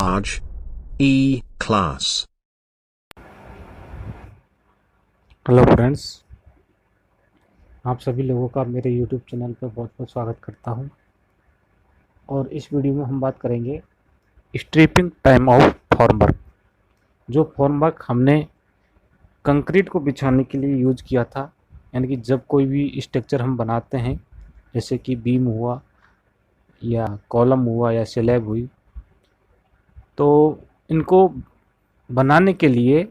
Raj E-Class। Hello friends, आप सभी लोगों का मेरे YouTube चैनल पर बहुत बहुत स्वागत करता हूं। और इस वीडियो में हम बात करेंगे स्ट्रिपिंग टाइम ऑफ फॉर्मवर्क। जो फॉर्मवर्क हमने कंक्रीट को बिछाने के लिए यूज किया था, यानी कि जब कोई भी स्ट्रक्चर हम बनाते हैं, जैसे कि बीम हुआ या कॉलम हुआ या स्लैब हुई, तो इनको बनाने के लिए,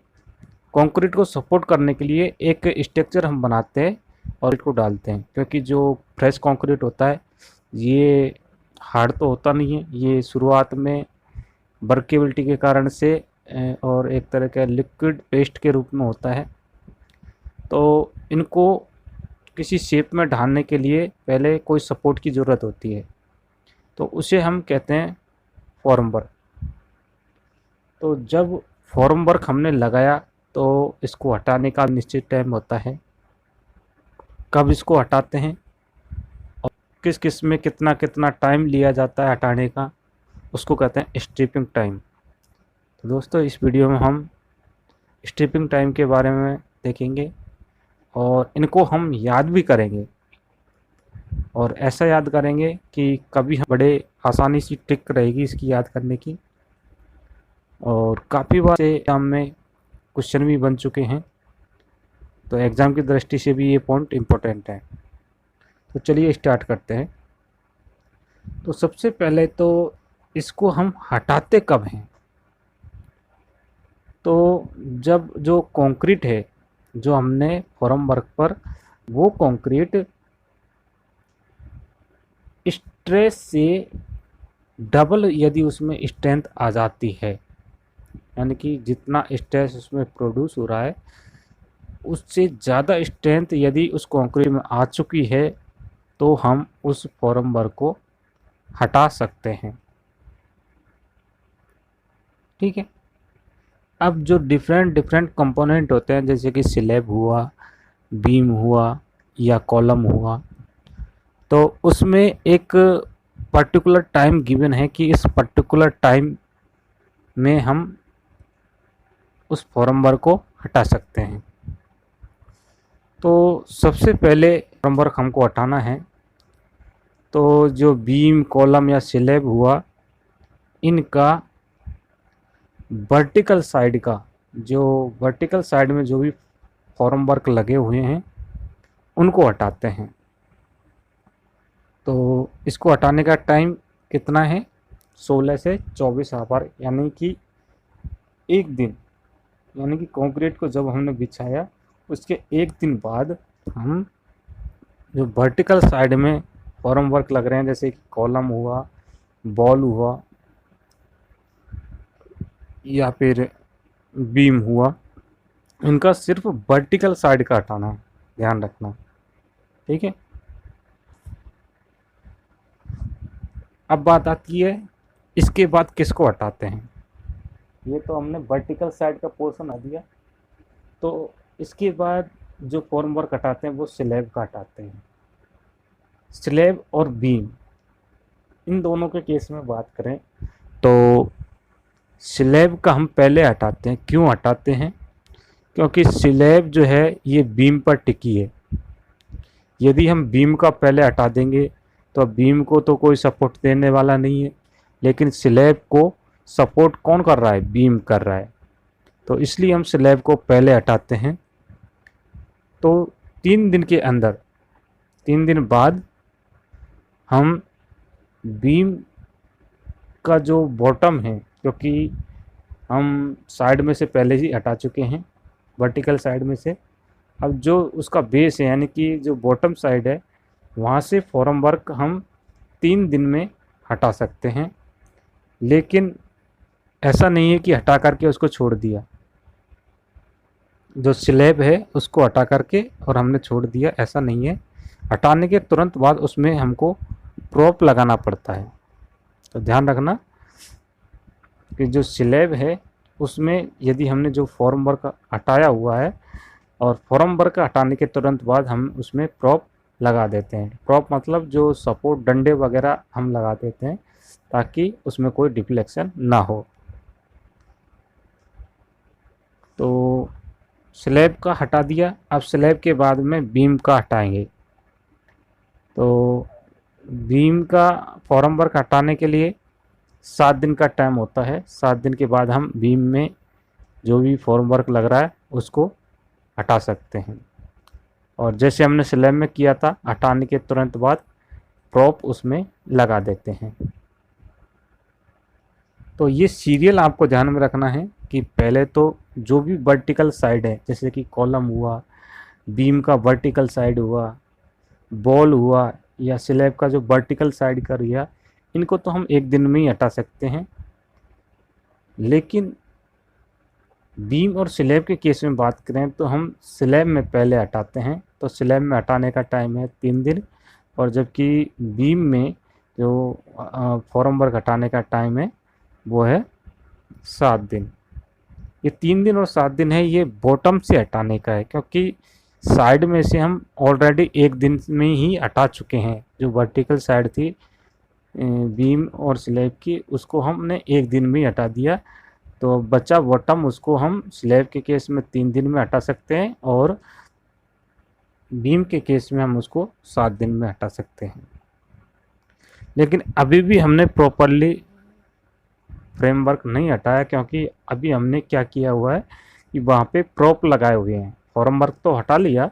कंक्रीट को सपोर्ट करने के लिए एक स्ट्रक्चर हम बनाते हैं और इसको डालते हैं। क्योंकि जो फ्रेश कंक्रीट होता है ये हार्ड तो होता नहीं है, ये शुरुआत में वर्केबिलिटी के कारण से और एक तरह का लिक्विड पेस्ट के रूप में होता है। तो इनको किसी शेप में ढालने के लिए पहले कोई सपोर्ट की ज़रूरत होती है, तो उसे हम कहते हैं फॉर्म वर्क। तो जब फॉर्म वर्क हमने लगाया तो इसको हटाने का निश्चित टाइम होता है। कब इसको हटाते हैं और किस किस में कितना कितना टाइम लिया जाता है हटाने का, उसको कहते हैं स्ट्रिपिंग टाइम। तो दोस्तों, इस वीडियो में हम स्ट्रिपिंग टाइम के बारे में देखेंगे और इनको हम याद भी करेंगे, और ऐसा याद करेंगे कि कभी हम बड़े आसानी से ट्रिक रहेगी इसकी याद करने की। और काफ़ी बार से एग्जाम में क्वेश्चन भी बन चुके हैं, तो एग्ज़ाम की दृष्टि से भी ये पॉइंट इम्पोर्टेंट है। तो चलिए स्टार्ट करते हैं। तो सबसे पहले तो इसको हम हटाते कब हैं? तो जब जो कंक्रीट है जो हमने फॉर्म वर्क पर, वो कंक्रीट स्ट्रेस से डबल यदि उसमें स्ट्रेंथ आ जाती है, यानी कि जितना स्ट्रेस उसमें प्रोड्यूस हो रहा है उससे ज़्यादा स्ट्रेंथ यदि उस कंक्रीट में आ चुकी है, तो हम उस फॉर्म वर्क को हटा सकते हैं। ठीक है। अब जो डिफरेंट डिफरेंट कंपोनेंट होते हैं, जैसे कि स्लैब हुआ, बीम हुआ या कॉलम हुआ, तो उसमें एक पर्टिकुलर टाइम गिवन है कि इस पर्टिकुलर टाइम में हम उस फॉर्म वर्क को हटा सकते हैं। तो सबसे पहले फॉर्म वर्क हमको हटाना है, तो जो बीम कॉलम या स्लैब हुआ, इनका वर्टिकल साइड का, जो वर्टिकल साइड में जो भी फॉर्म वर्क लगे हुए हैं उनको हटाते हैं। तो इसको हटाने का टाइम कितना है? 16 से 24 आवर, यानी कि एक दिन। यानी कि कंक्रीट को जब हमने बिछाया उसके एक दिन बाद हम जो वर्टिकल साइड में फॉर्म वर्क लग रहे हैं, जैसे कि कॉलम हुआ, बॉल हुआ या फिर बीम हुआ, इनका सिर्फ वर्टिकल साइड का हटाना है, ध्यान रखना। ठीक है। अब बात आती है इसके बाद किसको हटाते हैं। ये तो हमने वर्टिकल साइड का पोर्शन हटा दिया, तो इसके बाद जो फॉर्म वर्क हटाते हैं वो स्लैब का हटाते हैं। स्लैब और बीम, इन दोनों के केस में बात करें तो स्लैब का हम पहले हटाते हैं। क्यों हटाते हैं? क्योंकि स्लैब जो है ये बीम पर टिकी है। यदि हम बीम का पहले हटा देंगे तो बीम को तो कोई सपोर्ट देने वाला नहीं है, लेकिन स्लैब को सपोर्ट कौन कर रहा है? बीम कर रहा है। तो इसलिए हम स्लैब को पहले हटाते हैं। तो 3 दिन के अंदर, 3 दिन बाद हम बीम का जो बॉटम है, क्योंकि हम साइड में से पहले ही हटा चुके हैं, वर्टिकल साइड में से, अब जो उसका बेस है यानी कि जो बॉटम साइड है, वहाँ से फॉर्म वर्क हम 3 दिन में हटा सकते हैं। लेकिन ऐसा नहीं है कि हटा करके उसको छोड़ दिया, जो स्लैब है उसको हटा करके और हमने छोड़ दिया, ऐसा नहीं है। हटाने के तुरंत बाद उसमें हमको प्रॉप लगाना पड़ता है। तो ध्यान रखना कि जो स्लैब है उसमें यदि हमने जो फॉर्म वर्क हटाया हुआ है, और फॉर्म वर्क हटाने के तुरंत बाद हम उसमें प्रॉप लगा देते हैं। प्रॉप मतलब जो सपोर्ट डंडे वगैरह हम लगा देते हैं, ताकि उसमें कोई डिफ्लेक्शन ना हो। तो स्लैब का हटा दिया, अब स्लैब के बाद में बीम का हटाएंगे। तो बीम का फॉर्म वर्क हटाने के लिए 7 दिन का टाइम होता है। 7 दिन के बाद हम बीम में जो भी फॉर्म वर्क लग रहा है उसको हटा सकते हैं। और जैसे हमने स्लैब में किया था, हटाने के तुरंत बाद प्रॉप उसमें लगा देते हैं। तो ये सीरियल आपको ध्यान में रखना है कि पहले तो जो भी वर्टिकल साइड है, जैसे कि कॉलम हुआ, बीम का वर्टिकल साइड हुआ, बॉल हुआ, या स्लैब का जो वर्टिकल साइड का रिया, इनको तो हम एक दिन में ही हटा सकते हैं। लेकिन बीम और स्लैब के केस में बात करें तो हम स्लैब में पहले हटाते हैं। तो स्लैब में हटाने का टाइम है 3 दिन, और जबकि बीम में जो फॉर्म वर्क हटाने का टाइम है वो है 7 दिन। ये 3 दिन और 7 दिन है, ये बॉटम से हटाने का है, क्योंकि साइड में से हम ऑलरेडी एक दिन में ही हटा चुके हैं। जो वर्टिकल साइड थी बीम और स्लैब की, उसको हमने एक दिन में ही हटा दिया। तो बचा बॉटम, उसको हम स्लैब के केस में 3 दिन में हटा सकते हैं, और बीम के केस में हम उसको 7 दिन में हटा सकते हैं। लेकिन अभी भी हमने प्रॉपरली फ्रेमवर्क नहीं हटाया, क्योंकि अभी हमने क्या किया हुआ है कि वहाँ पे प्रॉप लगाए हुए हैं। फॉर्म वर्क तो हटा लिया,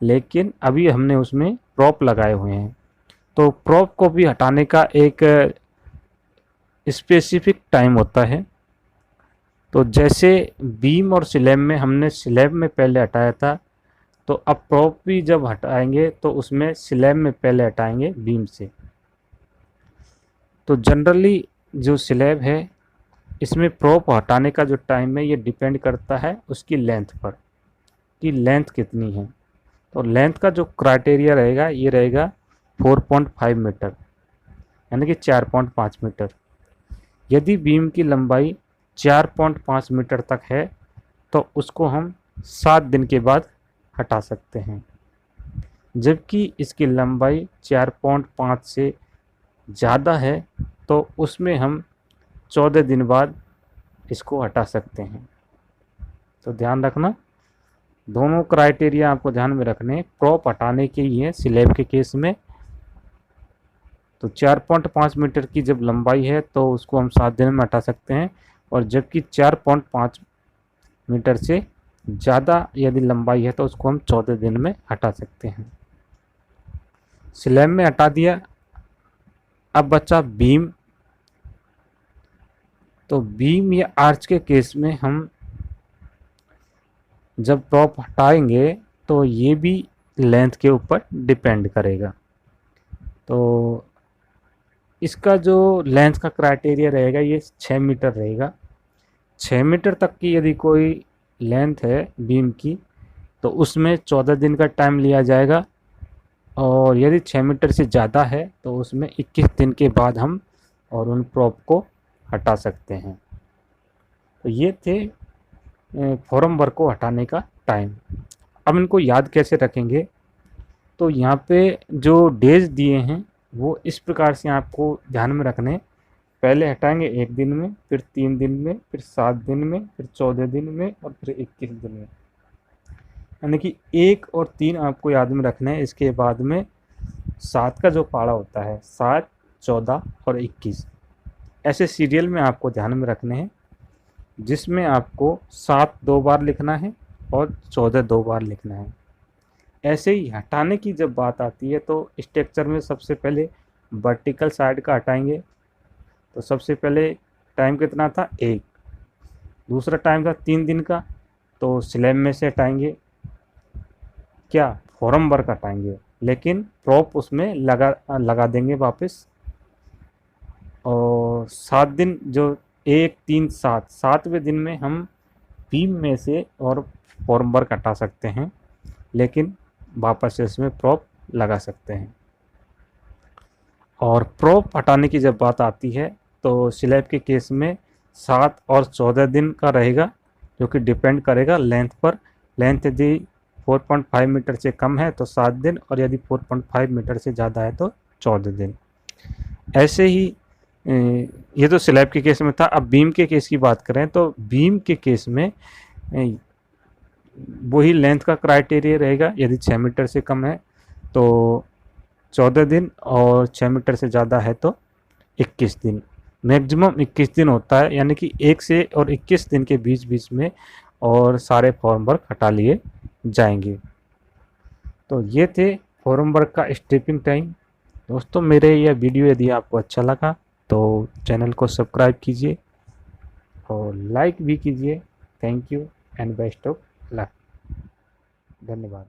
लेकिन अभी हमने उसमें प्रॉप लगाए हुए हैं। तो प्रॉप को भी हटाने का एक स्पेसिफिक टाइम होता है। तो जैसे बीम और स्लैब में हमने स्लैब में पहले हटाया था, तो अब प्रॉप भी जब हटाएंगे तो उसमें स्लैब में पहले हटाएंगे बीम से। तो जनरली जो स्लैब है, इसमें प्रॉप हटाने का जो टाइम है ये डिपेंड करता है उसकी लेंथ पर, कि लेंथ कितनी है। तो लेंथ का जो क्राइटेरिया रहेगा ये रहेगा 4.5 मीटर, यानी कि 4.5 मीटर। यदि बीम की लंबाई 4.5 मीटर तक है तो उसको हम 7 दिन के बाद हटा सकते हैं। जबकि इसकी लंबाई 4.5 से ज़्यादा है तो उसमें हम 14 दिन बाद इसको हटा सकते हैं। तो ध्यान रखना, दोनों क्राइटेरिया आपको ध्यान में रखने। प्रॉप हटाने के ही है स्लैब के केस में, तो 4.5 मीटर की जब लंबाई है तो उसको हम 7 दिन में हटा सकते हैं, और जबकि 4.5 मीटर से ज़्यादा यदि लंबाई है तो उसको हम 14 दिन में हटा सकते हैं। स्लैब में हटा दिया, अब बचा बीम। तो बीम या आर्च के केस में हम जब प्रॉप हटाएंगे तो ये भी लेंथ के ऊपर डिपेंड करेगा। तो इसका जो लेंथ का क्राइटेरिया रहेगा ये 6 मीटर रहेगा। 6 मीटर तक की यदि कोई लेंथ है बीम की तो उसमें 14 दिन का टाइम लिया जाएगा, और यदि 6 मीटर से ज़्यादा है तो उसमें 21 दिन के बाद हम और उन प्रॉप को हटा सकते हैं। तो ये थे फॉर्म वर्क को हटाने का टाइम। अब इनको याद कैसे रखेंगे, तो यहाँ पे जो डेज दिए हैं वो इस प्रकार से आपको ध्यान में रखने। पहले हटाएंगे 1 दिन में, फिर 3 दिन में, फिर 7 दिन में, फिर 14 दिन में, और फिर 21 दिन में। यानी कि 1 और 3 आपको याद में रखने हैं। इसके बाद में 7 का जो पाड़ा होता है, 7, 14 और 21, ऐसे सीरियल में आपको ध्यान में रखने हैं, जिसमें आपको 7 2 बार लिखना है और 14 2 बार लिखना है। ऐसे ही हटाने की जब बात आती है तो स्ट्रक्चर में सबसे पहले वर्टिकल साइड का हटाएंगे। तो सबसे पहले टाइम कितना था, 1। दूसरा टाइम था 3 दिन का, तो स्लैब में से हटाएंगे क्या, फॉर्म वर्क हटाएंगे, लेकिन प्रॉप उसमें लगा देंगे वापस। और 7 दिन, जो 1, 3, 7, 7वें दिन में हम बीम में से और फॉर्म वर्क हटा सकते हैं, लेकिन वापस से इसमें प्रॉप लगा सकते हैं। और प्रॉप हटाने की जब बात आती है तो स्लैब के केस में 7 और 14 दिन का रहेगा, जो कि डिपेंड करेगा लेंथ पर। लेंथ यदि 4.5 मीटर से कम है तो 7 दिन, और यदि 4.5 मीटर से ज़्यादा है तो 14 दिन। ऐसे ही ये तो स्लैब के केस में था। अब बीम के केस की बात करें तो बीम के केस में वही लेंथ का क्राइटेरिया रहेगा। यदि 6 मीटर से कम है तो 14 दिन, और 6 मीटर से ज़्यादा है तो 21 दिन। मैक्सिमम 21 दिन होता है, यानी कि 1 से और 21 दिन के बीच बीच में और सारे फॉर्म वर्क हटा लिए जाएंगे। तो ये थे फॉर्म वर्क का स्टेपिंग टाइम। दोस्तों, मेरे यह वीडियो यदि आपको अच्छा लगा तो चैनल को सब्सक्राइब कीजिए और लाइक भी कीजिए। Thank you and best of luck. धन्यवाद।